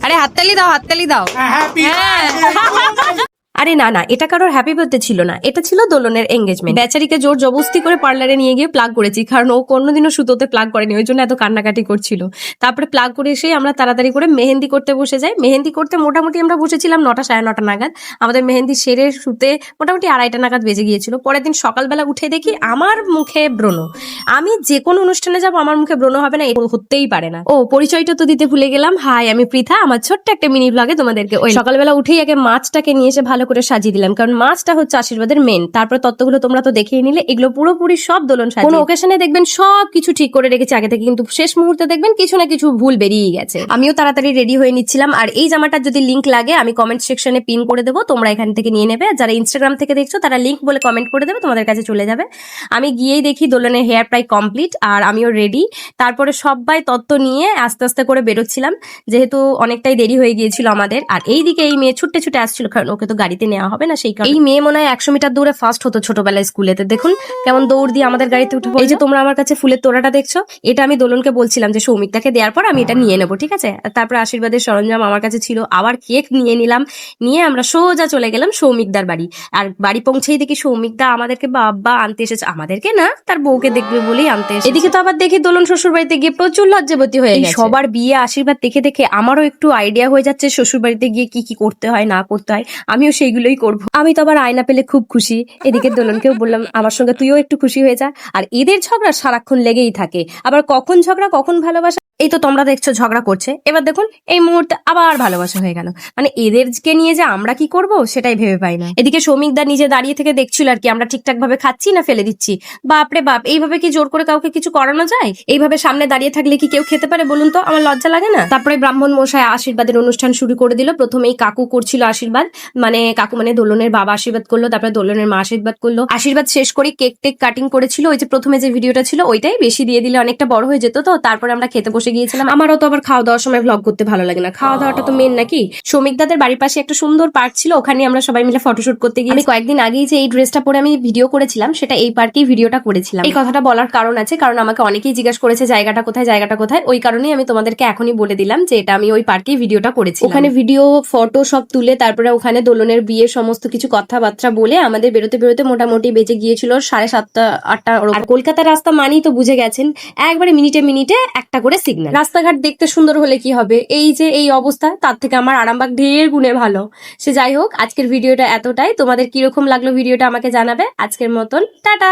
আরে হাততালি দাও, হাততালি দাও। আরে না না, এটা কারোর হ্যাপি বার্থডে ছিল না, এটা ছিল দোলনের এঙ্গেজমেন্ট। বেচারিকে জোর জবরদস্তি করে পার্লারে নিয়ে গিয়ে প্লাগ করেছি, কারণ ও কোনোদিনও সুতোতে প্লাগ করেনি, ওই জন্য এত কান্নাকাটি করছিল। তারপরে প্লাগ করে এসে আমরা তাড়াতাড়ি করে মেহেন্দি করতে বসে যাই। মেহেন্দি করতে মোটামুটি আমরা বসেছিলাম 9টা সাড়ে 9টা নাগাদ। আমাদের মেহেন্দি সেরে শুতে মোটামুটি 2:30টা নাগাদ বেজে গিয়েছিল। পরের দিন সকালবেলা উঠে দেখি আমার মুখে ব্রণ। আমি যে কোনো অনুষ্ঠানে যাবো, আমার মুখে ব্রণ হবে না, এটা হতেই পারে না। ও পরিচয়টা তো দিতে ভুলে গেলাম। হাই, আমি পৃথা। আমার ছোট্ট একটা মিনি ব্লগে তোমাদেরকে ওই সকালবেলা উঠেই আগে মাছটাকে নিয়ে এসে ভালো করে সাজিয়ে দিলাম, কারণ মাছটা হচ্ছে আশীর্বাদের মেন। তারপর তত্ত্বগুলো তোমরা তো দেখিয়ে নিলে, এগুলো পুরোপুরি সব দোলন সাজিয়ে কোনো ওকেশনে দেখবেন সব কিছু ঠিক করে রেখেছি আগে থেকে, কিন্তু শেষ মুহূর্তে দেখবেন কিছু না কিছু ভুল বেরিয়ে গেছে। আমিও তাড়াতাড়ি রেডি হয়ে নিচ্ছিলাম। আর এই জামাটার যদি লিংক লাগে আমি কমেন্ট সেকশনে পিন করে দেবো, তোমরা এখান থেকে নিয়ে নেবে। যারা ইনস্টাগ্রাম থেকে দেখছো তারা লিংক বলে কমেন্ট করে দেবে, তোমাদের কাছে চলে যাবে। আমি গিয়েই দেখি দোলনের হেয়ার প্রায় কমপ্লিট, আর আমিও রেডি। তারপরে সবাই তত্ত্ব নিয়ে আস্তে আস্তে করে বেরোচ্ছিলাম, যেহেতু অনেকটাই দেরি হয়ে গিয়েছিল আমাদের। আর এইদিকে এই মেয়ে ছুটে ছুটে আসছিল, কারণ ওকে তো গাড়িতে নেওয়া হবে না, সেই কারণে। এই মেয়ে মনে হয় 100 মিটার দৌড়ে ফার্স্ট হতো ছোটবেলায় স্কুলেতে। দেখুন কেমন দৌড় দিয়ে আমাদের গাড়িতে উঠে। এই যে তোমরা আমার কাছে ফুলের তোড়াটা দেখছো, এটা আমি দোলনকে বলছিলাম যে সৌমিকটাকে দেওয়ার পর আমি এটা নিয়ে নেবো, ঠিক আছে। তারপর আশীর্বাদের সরঞ্জাম আমার কাছে ছিল, আবার কেক নিয়ে নিলাম। নিয়ে আমরা সোজা চলে গেলাম সৌমিকদার বাড়ি। আর বাড়ি পৌঁছেই দেখি সৌমিকদা আমাদেরকে বাবা আনতে এসেছে, আমাদেরকে না, তার বউকে দেখবে বলেই আনতে এসেছে। এদিকে তো আবার দেখি দোলন শ্বশুর বাড়িতে গিয়ে প্রচুর লজ্জাবতী হয়ে গেছে। সবার বিয়ে আশীর্বাদ দেখে দেখে আমারও একটু আইডিয়া হয়ে যাচ্ছে শ্বশুর বাড়িতে গিয়ে কি কি করতে হয় না করতে হয়, আমিও সেইগুলোই করবো। আমি তো আবার আয়না পেলে খুব খুশি। এদিকে দোলনকেও বললাম আমার সঙ্গে তুইও একটু খুশি হয়ে যা। আর এদের ঝগড়া সারাক্ষণ লেগেই থাকে, আবার কখন ঝগড়া কখন ভালোবাসা। এই তো তোমরা দেখছো ঝগড়া করছে, এবার দেখুন এই মুহূর্তে আবার ভালোবাসা হয়ে গেল। মানে এদেরকে নিয়ে যে আমরা কি করব সেটাই ভেবে পাই না। এদিকে সৌমিকদা নিজে দাঁড়িয়ে থেকে দেখছিল আর কি আমরা ঠিকঠাক ভাবে খাচ্ছি না ফেলে দিচ্ছি। বাপরে বাপ, এইভাবে কি জোর করে কাউকে কিছু করানো যায়? এইভাবে সামনে দাঁড়িয়ে থাকলে কি কেউ খেতে পারে বলুন তো? আমার লজ্জা লাগে না? তারপরে ব্রাহ্মণ মশাই আশীর্বাদের অনুষ্ঠান শুরু করে দিল। প্রথমেই কাকু করছিল আশীর্বাদ, মানে কাকু মানে দোলনের বাবা আশীর্বাদ করলো, তারপরে দোলনের মা আশীর্বাদ করলো। আশীর্বাদ শেষ করে কেক টেক কাটিং করেছিল। ওই যে প্রথমে যে ভিডিওটা ছিল ওইটাই বেশি দিয়ে দিলে অনেকটা বড় হয়ে যেত, তো তারপরে আমরা খেতে বসে গিয়েছিলাম। আমারও তো আবার খাওয়া দাওয়ার সময় ভ্লগ করতে ভালো লাগে না, খাওয়া দাওয়াটা তো মেন নাকি। সৌমিকদাদের বাড়ির পাশে একটা সুন্দর পার্ক ছিল, ওখানে আমরা সবাই মিলে ফটোশুট করতে গিয়ে আমি কয়েকদিন আগেই যে এই ড্রেসটা পরে আমি ভিডিও করেছিলাম, সেটা এই পার্কেই ভিডিওটা করেছিলাম। এই কথাটা বলার কারণ আছে, কারণ আমাকে অনেকেই জিজ্ঞাসা করেছে জায়গাটা কোথায় জায়গাটা কোথায়, ওই কারণেই আমি তোমাদেরকে এখনই বলে দিলাম যে এটা আমি ওই পার্কেই ভিডিওটা করেছি। ওখানে ভিডিও ফটো সব তুলে তারপরে ওখানে দোলনের বিয়ের সমস্ত কিছু কথাবার্তা বলে আমাদের বেরোতে বেরোতে মোটামুটি বেজে গিয়েছিল 7:30 8টা। আর কলকাতার রাস্তা মানেই তো বুঝে গেছেন, একবারে মিনিটে মিনিটে একটা করে সিগন্যাল। রাস্তাঘাট দেখতে সুন্দর হলে কি হবে, এই যে এই অবস্থা, তার থেকে আমার আরামবাগ ঢের গুণে ভালো। সে যাই হোক, আজকের ভিডিওটা এতটাই। তোমাদের কিরকম লাগলো ভিডিওটা আমাকে জানাবে। আজকের মতন টাটা।